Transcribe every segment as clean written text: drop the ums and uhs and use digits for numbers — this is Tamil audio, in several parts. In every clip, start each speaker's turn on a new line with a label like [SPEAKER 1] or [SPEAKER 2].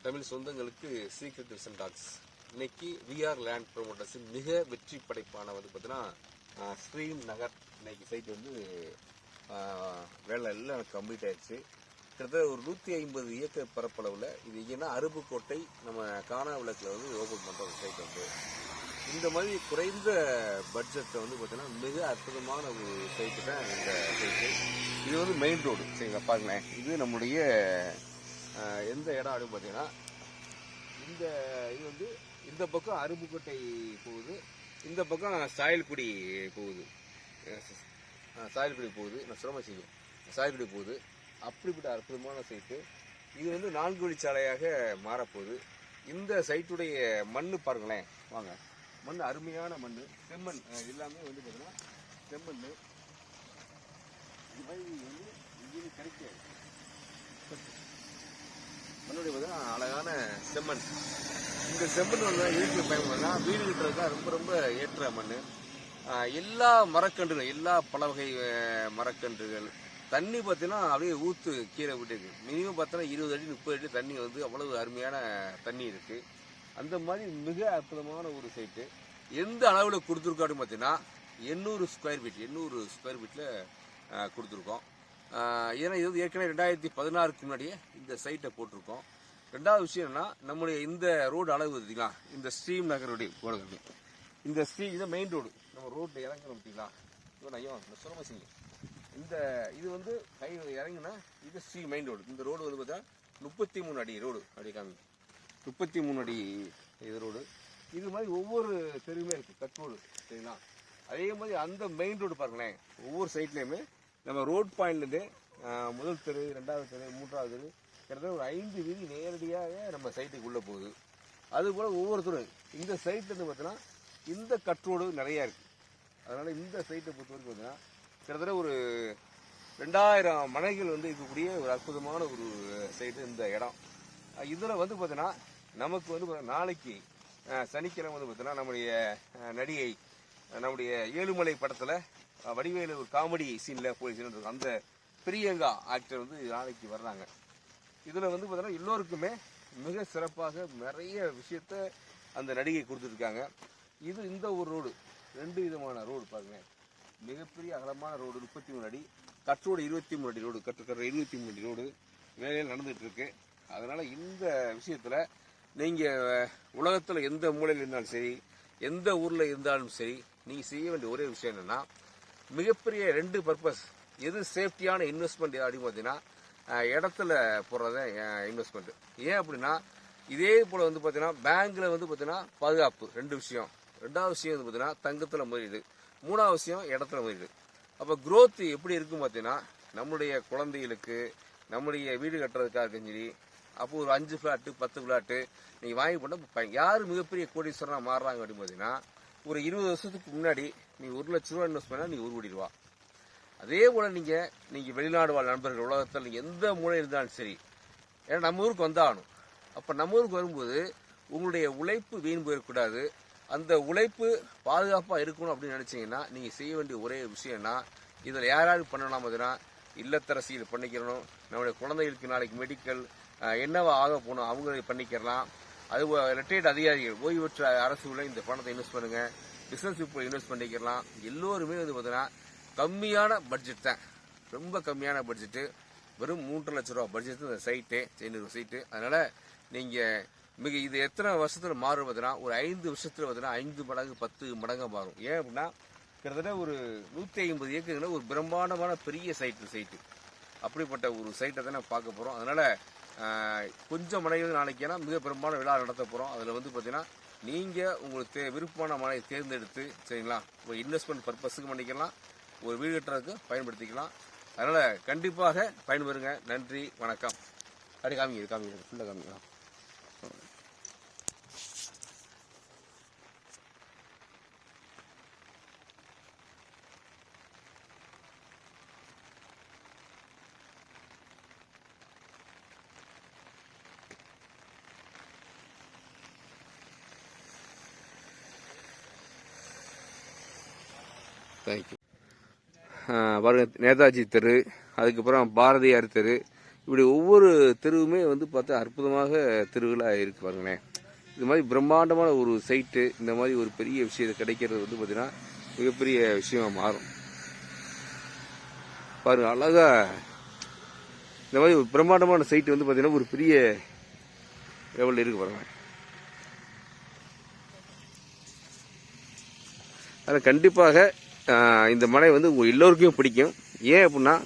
[SPEAKER 1] தமிழ் சொந்தங்களுக்கு சீக்ரெட் விசன் டாக்ஸ். இன்னைக்கு விஆர் லேண்ட் ப்ரொமோட்டர்ஸ் மிக வெற்றி படைப்பான வந்து பார்த்தீங்கன்னா ஸ்ரீம் நகர். இன்னைக்கு சைட் வந்து வேலை எல்லாம் கம்ப்ளீட் ஆயிடுச்சு. கிட்டத்தட்ட ஒரு 150 ஏக்கர் பரப்பளவில் இது ஏன்னா அருப்புக்கோட்டை நம்ம காணா விளக்கில் வந்து ஓபன் பண்ணுற ஒரு சைட் வந்து இந்த மாதிரி குறைந்த பட்ஜெட்டில் வந்து பார்த்தீங்கன்னா மிக அற்புதமான ஒரு சைட்டு தான் இந்த சைட்டு. இது வந்து மெயின் ரோடு. சரிங்களா, பாருங்களேன். இது நம்முடைய எந்த இடம் அப்படின்னு பார்த்தீங்கன்னா இது வந்து இந்த பக்கம் அருப்புக்கோட்டை போகுது, இந்த பக்கம் சாயல்குடி போகுது. நான் சிரமம் செய்யும் சாயல்குடி போகுது. அப்படிப்பட்ட அற்புதமான சைட்டு. இது வந்து 4 வழிச்சாலையாக மாறப்போகுது. இந்த சைட்டுடைய மண் பாருங்களேன், வாங்க. மண் அருமையான மண், செம்மண். எல்லாமே வந்து பார்த்தீங்கன்னா செம்மண். இது மாதிரி வந்து இங்கே கிடைக்காது. மண்ணுடைய பார்த்தீங்கன்னா அழகான செம்மண். இந்த செம்மண் வந்து எதுக்கு பயன்படுனா வீடு கட்டுறதுக்கு ரொம்ப ரொம்ப ஏற்ற மண். எல்லா மரக்கன்றுகள், எல்லா பல வகை மரக்கன்றுகள் தண்ணி பார்த்தீங்கன்னா அப்படியே ஊற்று கீரை விட்டுருக்கு. மினிமம் பார்த்தோன்னா 20 அடி 30 அடி தண்ணி வந்து அவ்வளவு அருமையான தண்ணி இருக்குது. அந்த மாதிரி மிக அற்புதமான ஒரு சைட்டு. எந்த அளவில் கொடுத்துருக்கோம் அப்படின்னு பார்த்தீங்கன்னா 800 ஸ்கொயர் ஃபீட்டில் கொடுத்துருக்கோம். ஏன்னா இது வந்து ஏற்கனவே 2016க்கு முன்னாடியே இந்த சைட்டை போட்டிருக்கோம். ரெண்டாவது விஷயம் என்னன்னா, நம்முடைய இந்த ரோடு அளவு பார்த்தீங்களா, இந்த ஸ்ரீம் நகருடைய போடுறது, இந்த இதை மெயின் ரோடு. நம்ம ரோட்டில் இறங்கணும் பார்த்தீங்களா, ஐயோ இந்த சுரமசிங்க. இது வந்து கை இறங்கினா இது ஸ்ரீ மெயின் ரோடு. இந்த ரோடு வந்து பார்த்தா 33 அடி ரோடு. அப்படி காமி 33 அடி இது ரோடு. இது மாதிரி ஒவ்வொரு தெருவுமே இருக்குது, கட் ரோடு. சரிங்களா, அதே மாதிரி அந்த மெயின் ரோடு பாருங்களேன். ஒவ்வொரு சைட்லேயுமே நம்ம ரோட் பாயிண்ட்லேருந்து முதல் தெரு, 2வது தெரு, 3வது தெரு, கிட்டத்தட்ட ஒரு 5 வீதி நேரடியாக நம்ம சைட்டுக்கு உள்ளே போகுது. அதுபோல் ஒவ்வொருத்தரும் இந்த சைட்லேருந்து பார்த்தீங்கன்னா இந்த கட் ரோடு நிறையா இருக்குது. அதனால் இந்த சைட்டை பொறுத்த வரைக்கும் பார்த்தீங்கன்னா கிட்டத்தட்ட ஒரு 2000 மனைகள் வந்து இருக்கக்கூடிய ஒரு அற்புதமான ஒரு சைட்டு இந்த இடம். இதில் வந்து பார்த்தீங்கன்னா நமக்கு வந்து நாளைக்கு சனிக்கிழமை வந்து பார்த்தீங்கன்னா நம்முடைய நடிகை, நம்முடைய ஏழுமலை படத்தில் வடிவேலு ஒரு காமெடி சீனில் போய் இருக்கும், அந்த பிரியங்கா ஆக்டர் வந்து நாளைக்கு வர்றாங்க. இதில் வந்து பார்த்தீங்கன்னா எல்லோருக்குமே மிக சிறப்பாக நிறைய விஷயத்த அந்த நடிகை கொடுத்துருக்காங்க. இந்த ஒரு ரோடு 2 விதமான ரோடு பாருங்க. மிகப்பெரிய அகலமான ரோடு 33 அடி, கற்றோடு 23 அடி ரோடு, கட்டுக்கற 23 அடி ரோடு வேலையில் நடந்துகிட்டு இருக்கு. அதனால இந்த விஷயத்தில் நீங்கள் உலகத்தில் எந்த மூலையில் இருந்தாலும் சரி, எந்த ஊரில் இருந்தாலும் சரி, நீங்கள் செய்ய வேண்டிய ஒரே விஷயம் என்னென்னா, மிகப்பெரிய 2 பர்பஸ். எது சேஃப்டியான இன்வெஸ்ட்மெண்ட் அப்படின்னு பார்த்தீங்கன்னா இடத்துல போடுறத இன்வெஸ்ட்மெண்ட். ஏன் அப்படின்னா இதே போல் வந்து பார்த்தீங்கன்னா பேங்க்கில் வந்து பார்த்தீங்கன்னா பாதுகாப்பு 2 விஷயம். 2வது விஷயம் வந்து பார்த்தீங்கன்னா தங்கத்தில் முதலீடு. 3வது விஷயம் இடத்துல முதலீடு. அப்போ growth எப்படி இருக்கும் பார்த்தீங்கன்னா, நம்முடைய குழந்தைகளுக்கு நம்முடைய வீடு கட்டுறதுக்காக இருக்கும் சரி, அப்போ ஒரு 5 ஃப்ளாட்டு 10 ஃப்ளாட்டு நீங்கள் வாங்கி போட்டால் யார் மிகப்பெரிய கோடீஸ்வரனாக மாறுறாங்க அப்படின்னு பார்த்தீங்கன்னா, ஒரு 20 வருஷத்துக்கு முன்னாடி நீ 1 லட்ச ரூபா இன்வெஸ்ட் பண்ணால் நீ 1 கோடி ரூபா. அதே போல் நீங்கள் வெளிநாடு வாழ் நண்பர்கள் உலகத்தில் நீங்கள் எந்த மூலையில் இருந்தாலும் சரி, ஏன்னா நம்ம ஊருக்கு வந்தாகணும். அப்போ நம்ம ஊருக்கு வரும்போது உங்களுடைய உழைப்பு வீண் போயிடக்கூடாது. அந்த உழைப்பு பாதுகாப்பாக இருக்கணும் அப்படின்னு நினச்சிங்கன்னா நீங்கள் செய்ய வேண்டிய ஒரே விஷயம்னா, இதில் யாராவது பண்ணலாம் பார்த்தீங்கன்னா இல்லத்தரசியில் பண்ணிக்கிறணும். நம்முடைய குழந்தைகளுக்கு நாளைக்கு மெடிக்கல் என்னவா ஆக போகணும் அவங்க பண்ணிக்கிறலாம். அது ரிட்டையர்ட் அதிகாரிகள், ஓய்வு பெற்ற அரசுகளை இந்த பணத்தை இன்வெஸ்ட் பண்ணுங்கள். பிஸ்னஸ் பீப்புள் இன்வெஸ்ட் பண்ணிக்கலாம். எல்லோருமே வந்து பார்த்தீங்கன்னா கம்மியான பட்ஜெட் தான், ரொம்ப கம்மியான பட்ஜெட்டு. வெறும் 3 லட்ச ரூபா பட்ஜெட்டு இந்த சைட்டு, சென்னூர் சைட்டு. அதனால் நீங்கள் இது எத்தனை வருஷத்தில் மாறும் பார்த்தீங்கன்னா, ஒரு 5 வருஷத்தில் பார்த்தீங்கன்னா 5 மடங்கு 10 மடங்காக மாறும். ஏன் அப்படின்னா கிட்டத்தட்ட ஒரு 150 ஏக்கர்ல ஒரு பிரம்மாண்டமான பெரிய சைட்டு. அப்படிப்பட்ட ஒரு சைட்டை தான் நான் பார்க்க போகிறோம். அதனால் கொஞ்சம் மனைகள் நாளைக்கு ஏன்னா மிக பிரம்மாண்ட விழா நடத்த போகிறோம். அதில் வந்து பார்த்தீங்கன்னா நீங்கள் உங்களுக்கு விருப்பமான மனையை தேர்ந்தெடுத்து, சரிங்களா, ஒரு இன்வெஸ்ட்மெண்ட் பர்பஸுக்கு பண்ணிக்கலாம், ஒரு வீடு கட்டுறதுக்கு பயன்படுத்திக்கலாம். அதனால் கண்டிப்பாக பயன்பெறுங்க. நன்றி, வணக்கம். அப்படி காமிங்க ஃபுல்லாக காமிக்கலாம். தேங்க்யூ. பாருங்க, நேதாஜி தெரு, அதுக்கப்புறம் பாரதியார் தெரு, இப்படி ஒவ்வொரு தெருவுமே வந்து பார்த்தா அற்புதமாக தெருவுகளாக இருக்கு பாருங்களேன். இது மாதிரி பிரம்மாண்டமான ஒரு சைட்டு, இந்த மாதிரி ஒரு பெரிய விஷயம் கிடைக்கிறது வந்து பார்த்தீங்கன்னா மிகப்பெரிய விஷயமா மாறும். பாருங்க அழகா இந்த மாதிரி ஒரு பிரம்மாண்டமான சைட்டு வந்து பார்த்தீங்கன்னா ஒரு பெரிய லெவலில் இருக்கு பாருங்க. அதில் கண்டிப்பாக இந்த மனை வந்து உங்கள் எல்லோருக்கும் பிடிக்கும். ஏன் அப்படின்னா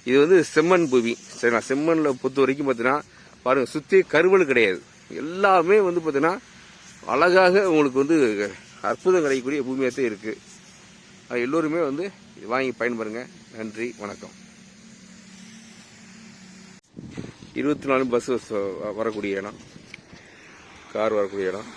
[SPEAKER 1] இது வந்து செம்மண் பூமி, சரிங்களா? செம்மண்ணில் பொறுத்த வரைக்கும் பார்த்தீங்கன்னா பாருங்கள், சுற்றி கருவல் கிடையாது. எல்லாமே வந்து பார்த்தீங்கன்னா அழகாக உங்களுக்கு வந்து அற்புதம் கிடைக்கக்கூடிய பூமியாக தான் இருக்குது. அது எல்லோருமே வந்து வாங்கி பயன்பெறுங்க. நன்றி, வணக்கம். 24 பஸ் வரக்கூடிய இடம், கார் வரக்கூடிய இடம்.